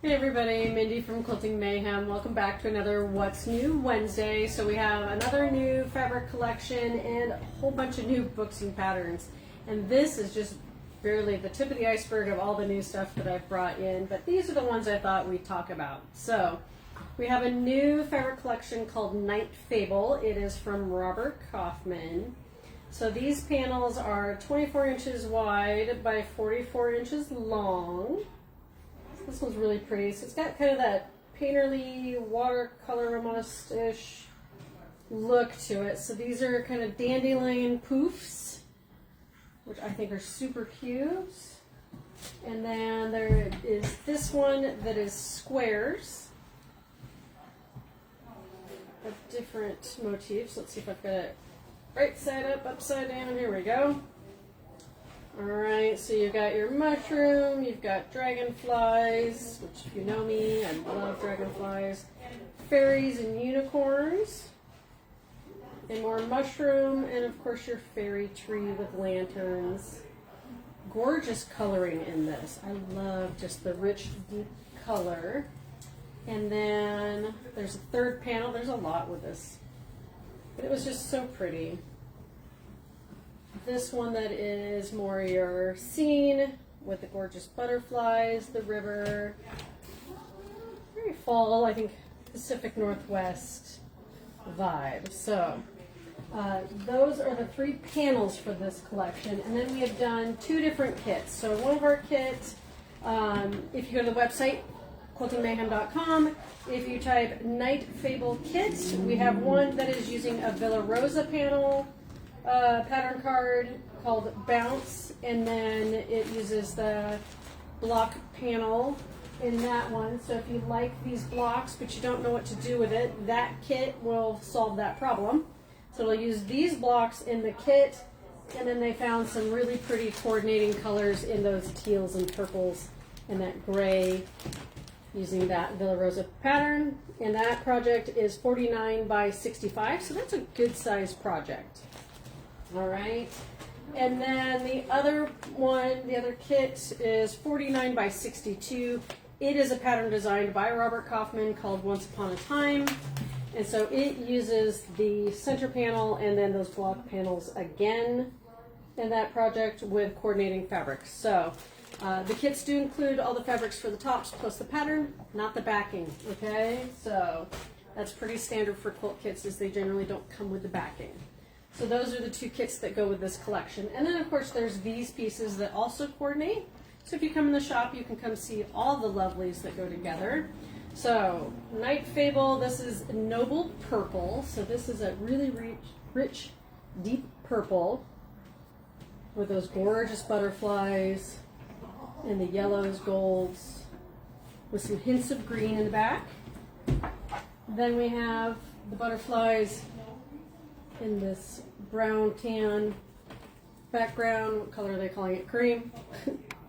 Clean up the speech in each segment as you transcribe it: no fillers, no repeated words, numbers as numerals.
Hey everybody, Mindy from Quilting Mayhem. Welcome back to another What's New Wednesday. So we have another new fabric collection and a whole bunch of new books and patterns. And this is just barely the tip of the iceberg of all the new stuff that I've brought in, but these are the ones I thought we'd talk about. So we have a new fabric collection called Night Fable. It is from Robert Kaufman. So these panels are 24 inches wide by 44 inches long. This one's really pretty. So it's got kind of that painterly watercolor almost-ish look to it. So these are kind of dandelion poofs, which I think are super cute. And then there is this one that is squares of different motifs. Let's see if I've got it right side up, upside down. Here we go. Alright, so you've got your mushroom, you've got dragonflies, which if you know me, I love dragonflies, fairies and unicorns, and more mushroom, and of course your fairy tree with lanterns. Gorgeous coloring in this. I love just the rich, deep color. And then there's a third panel. There's a lot with this, but it was just so pretty. This one that is more your scene with the gorgeous butterflies, the river, very fall, I think Pacific Northwest vibe. So those are the three panels for this collection, and then we have done two different kits. So one of our kits, if you go to the website quiltingmayhem.com, if you type Night Fable Kit, we have one that is using a Villa Rosa panel pattern card called Bounce, and then it uses the block panel in that one. So if you like these blocks but you don't know what to do with it, that kit will solve that problem. So it'll use these blocks in the kit, and then they found some really pretty coordinating colors in those teals and purples and that gray using that Villa Rosa pattern. And that project is 49 by 65, so that's a good size project. All right, and then the other one, the other kit is 49 by 62. It is a pattern designed by Robert Kaufman called Once Upon a Time. And so it uses the center panel and then those block panels again in that project with coordinating fabrics. So the kits do include all the fabrics for the tops plus the pattern, not the backing, okay? So that's pretty standard for quilt kits, is they generally don't come with the backing. So those are the two kits that go with this collection. And then of course there's these pieces that also coordinate. So if you come in the shop, you can come see all the lovelies that go together. So Night Fable, this is Noble Purple. So this is a really rich, deep purple with those gorgeous butterflies and the yellows, golds, with some hints of green in the back. Then we have the butterflies in this brown tan background. What color are they calling it? Cream.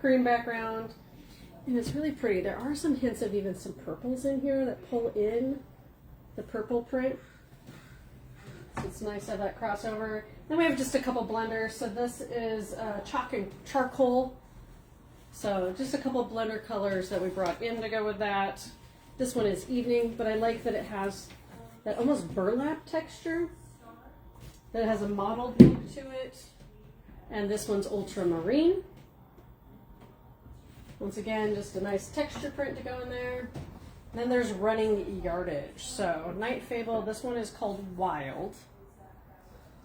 Cream background. And it's really pretty. There are some hints of even some purples in here that pull in the purple print. So it's nice to have that crossover. Then we have just a couple blenders. So this is chalk and charcoal. So just a couple blender colors that we brought in to go with that. This one is evening, but I like that it has that almost burlap texture. That it has a mottled look to it. And this one's ultramarine. Once again, just a nice texture print to go in there. And then there's running yardage. So Night Fable, this one is called Wild.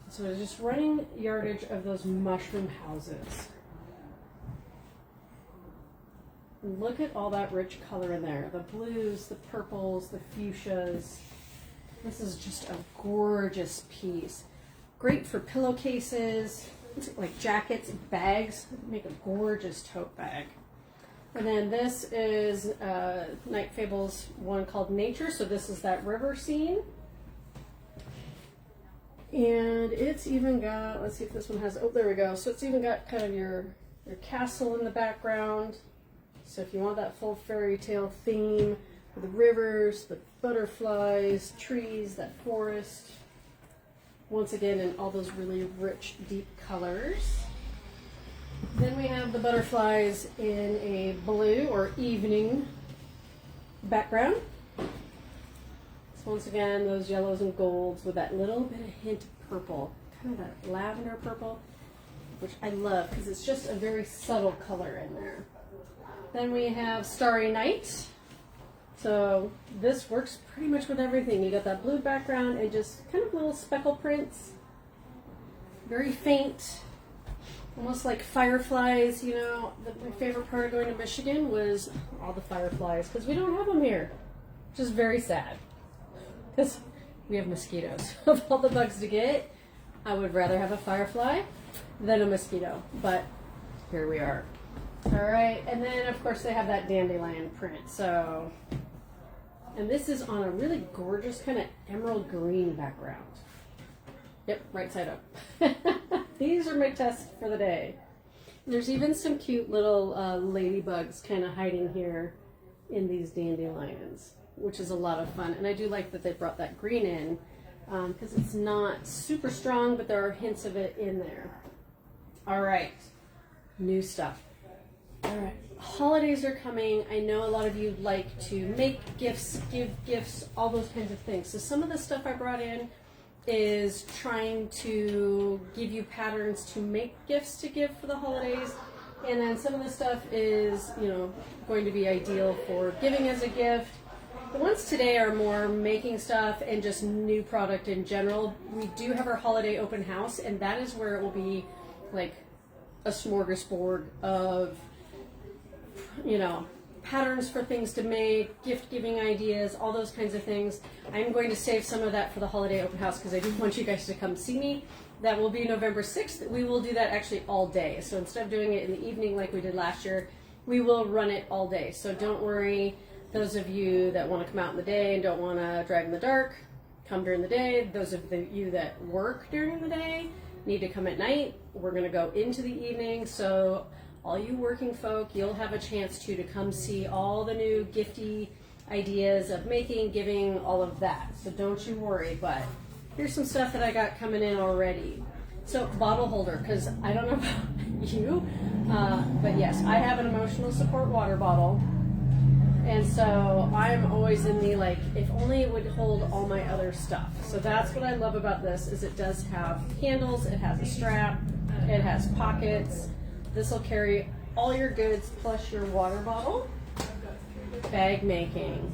So it's just running yardage of those mushroom houses. And look at all that rich color in there. The blues, the purples, the fuchsias. This is just a gorgeous piece. Great for pillowcases, like jackets, bags. Make a gorgeous tote bag. And then this is Night Fable's one called Nature. So this is that river scene. And it's even got, let's see if this one has, oh, there we go. So it's even got kind of your castle in the background. So if you want that full fairy tale theme, with the rivers, the butterflies, trees, that forest. Once again, in all those really rich, deep colors. Then we have the butterflies in a blue or evening background. So once again, those yellows and golds with that little bit of hint of purple, kind of that lavender purple, which I love because it's just a very subtle color in there. Then we have Starry Night. So this works pretty much with everything. You got that blue background and just kind of little speckle prints. Very faint, almost like fireflies. You know, my favorite part of going to Michigan was all the fireflies because we don't have them here, which is very sad because we have mosquitoes. Of all the bugs to get, I would rather have a firefly than a mosquito, but here we are. All right, and then of course they have that dandelion print. So, and this is on a really gorgeous kind of emerald green background. Yep, right side up. These are my tests for the day. There's even some cute little ladybugs kind of hiding here in these dandelions, which is a lot of fun. And I do like that they brought that green in because it's not super strong, but there are hints of it in there. All right, new stuff. All right, holidays are coming. I know a lot of you like to make gifts, give gifts, all those kinds of things. So some of the stuff I brought in is trying to give you patterns to make gifts to give for the holidays. And then some of the stuff is, you know, going to be ideal for giving as a gift. The ones today are more making stuff and just new product in general. We do have our holiday open house, and that is where it will be like a smorgasbord of, you know, patterns for things to make, gift giving ideas, all those kinds of things. I'm going to save some of that for the holiday open house because I do want you guys to come see me. That will be November 6th. We will do that actually all day. So instead of doing it in the evening like we did last year, we will run it all day. So don't worry, those of you that want to come out in the day and don't want to drive in the dark, come during the day. Those of you that work during the day need to come at night. We're going to go into the evening. So all you working folk, you'll have a chance to come see all the new gifty ideas of making, giving, all of that. So don't you worry, but here's some stuff that I got coming in already. So bottle holder, because I don't know about you, but yes, I have an emotional support water bottle. And so I'm always in the like, if only it would hold all my other stuff. So that's what I love about this, is it does have handles, it has a strap, it has pockets. This will carry all your goods plus your water bottle. Bag making.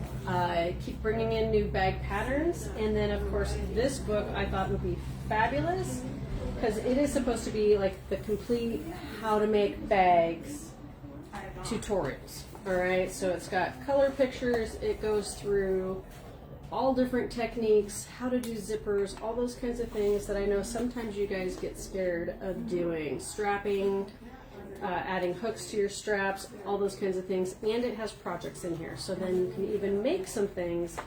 Keep bringing in new bag patterns. And then, of course, this book I thought would be fabulous because it is supposed to be like the complete how to make bags tutorials. All right, so it's got color pictures. It goes through all different techniques, how to do zippers, all those kinds of things that I know sometimes you guys get scared of doing. Strapping, adding hooks to your straps, all those kinds of things. And it has projects in here, so then you can even make some things.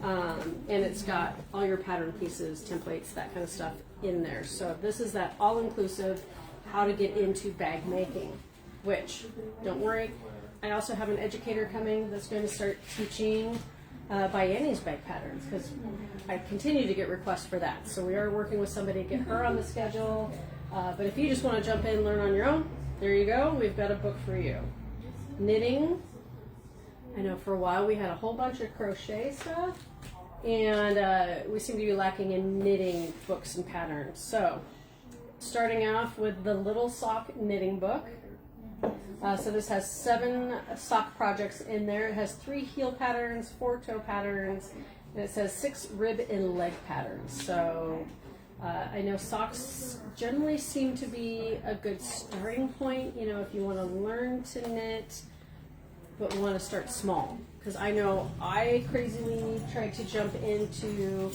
And it's got all your pattern pieces, templates, that kind of stuff in there. So this is that all-inclusive how to get into bag making, which, don't worry, I also have an educator coming that's going to start teaching by Annie's bag patterns because I continue to get requests for that. So we are working with somebody to get her on the schedule. But if you just want to jump in and learn on your own, there you go. We've got a book for you. Knitting. I know for a while we had a whole bunch of crochet stuff, and we seem to be lacking in knitting books and patterns. So starting off with the Little Sock Knitting Book. So this has 7 sock projects in there. It has 3 heel patterns, 4 toe patterns, and it says 6 rib and leg patterns. So I know socks generally seem to be a good starting point, you know, if you want to learn to knit, but want to start small. Because I know I crazily tried to jump into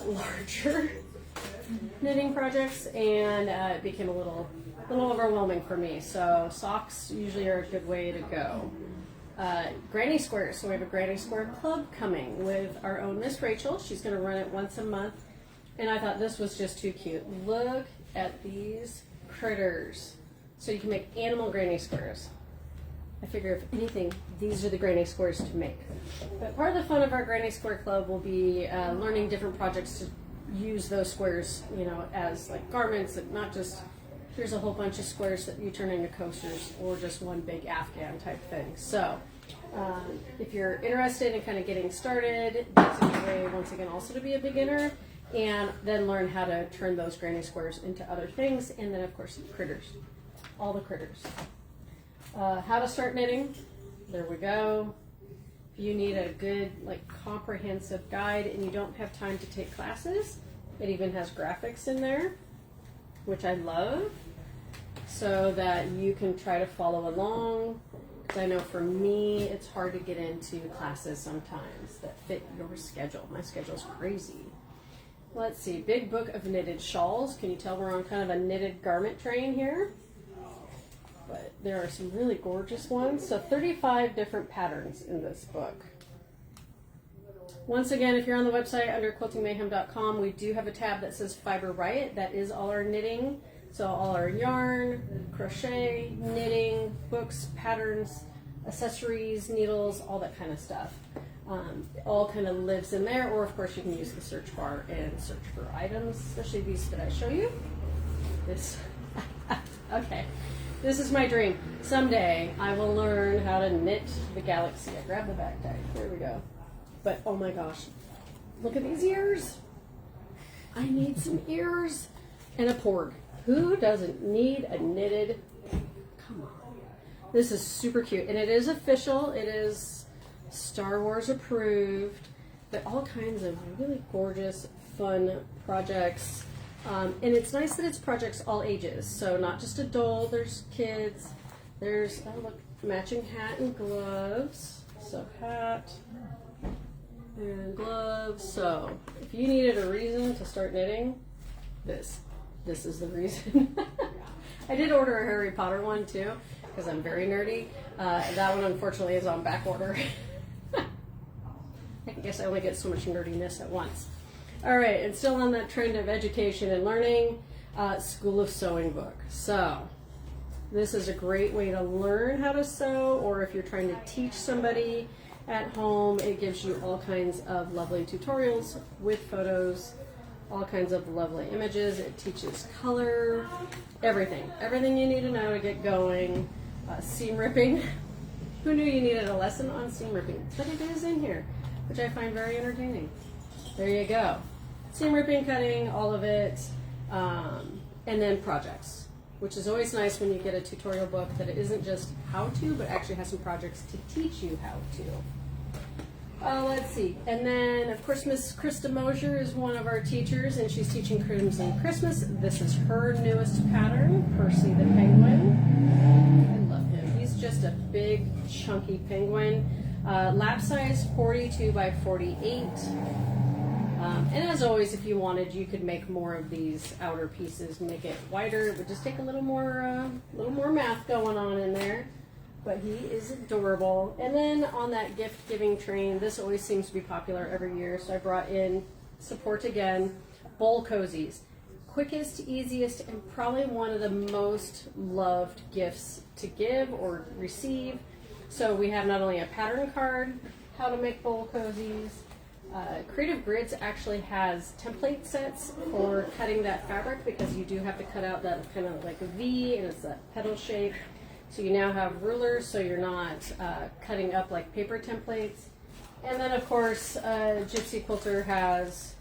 larger knitting projects, and it became a little overwhelming for me. So socks usually are a good way to go. Granny Squares. So we have a Granny Square Club coming with our own Miss Rachel. She's going to run it once a month. And I thought this was just too cute. Look at these critters. So you can make animal Granny Squares. I figure if anything, these are the Granny Squares to make. But part of the fun of our Granny Square Club will be learning different projects to use those squares, you know, as like garments, and not just here's a whole bunch of squares that you turn into coasters or just one big Afghan type thing. So if you're interested in kind of getting started, that's a good way, once again, also to be a beginner, and then learn how to turn those granny squares into other things, and then of course critters, all the critters. How to start knitting, there we go. If you need a good, like, comprehensive guide and you don't have time to take classes, it even has graphics in there, which I love, so that you can try to follow along. Because I know for me, it's hard to get into classes sometimes that fit your schedule. My schedule's crazy. Let's see, Big Book of Knitted Shawls. Can you tell we're on kind of a knitted garment train here? But there are some really gorgeous ones. So 35 different patterns in this book. Once again, if you're on the website under quiltingmayhem.com, we do have a tab that says Fiber Riot. That is all our knitting. So all our yarn, crochet, knitting, books, patterns, accessories, needles, all that kind of stuff. All kind of lives in there. Or of course you can use the search bar and search for items, especially these that I show you. This, okay. This is my dream. Someday I will learn how to knit the galaxy. I grabbed the back tag. There we go. But oh my gosh, look at these ears. I need some ears and a porg. Who doesn't need a knitted? Come on. This is super cute. And it is official. It is Star Wars approved. But all kinds of really gorgeous, fun projects. And it's nice that it's projects all ages, so not just adult, there's kids, there's, oh look, matching hat and gloves, so hat and gloves. So if you needed a reason to start knitting, this is the reason. I did order a Harry Potter one too, because I'm very nerdy. That one unfortunately is on back order. I guess I only get so much nerdiness at once. All right, and still on that trend of education and learning, School of Sewing book. So this is a great way to learn how to sew, or if you're trying to teach somebody at home, it gives you all kinds of lovely tutorials with photos, all kinds of lovely images. It teaches color, everything you need to know to get going. Seam ripping. Who knew you needed a lesson on seam ripping? But it is in here, which I find very entertaining. There you go. Seam ripping, cutting, all of it. And then projects, which is always nice when you get a tutorial book that it isn't just how to, but actually has some projects to teach you how to. Let's see. And then, of course, Miss Christa Moer is one of our teachers, and she's teaching Crimson Christmas. This is her newest pattern, Percy the Penguin. I love him. He's just a big, chunky penguin. Lap size 42 by 48. And as always, if you wanted, you could make more of these outer pieces, make it wider. It would just take a little more math going on in there. But he is adorable. And then on that gift giving train, this always seems to be popular every year. So I brought in, support again, bowl cozies. Quickest, easiest, and probably one of the most loved gifts to give or receive. So we have not only a pattern card, how to make bowl cozies. Creative Grids actually has template sets for cutting that fabric, because you do have to cut out that kind of like a V, and it's that petal shape. So you now have rulers, so you're not cutting up like paper templates. And then of course, Gypsy Quilter has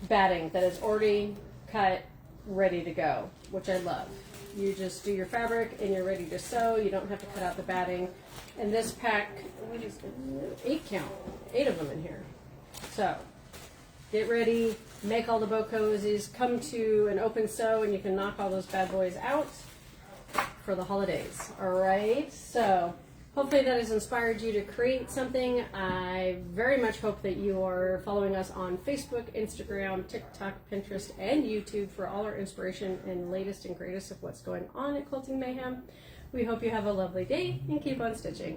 batting that is already cut, ready to go, which I love. You just do your fabric and you're ready to sew. You don't have to cut out the batting. And this pack, we just 8 of them in here. So get ready, make all the bow cozies, come to an open sew, and you can knock all those bad boys out for the holidays. All right, so hopefully that has inspired you to create something. I very much hope that you are following us on Facebook, Instagram, TikTok, Pinterest, and YouTube for all our inspiration and latest and greatest of what's going on at Quilting Mayhem. We hope you have a lovely day and keep on stitching.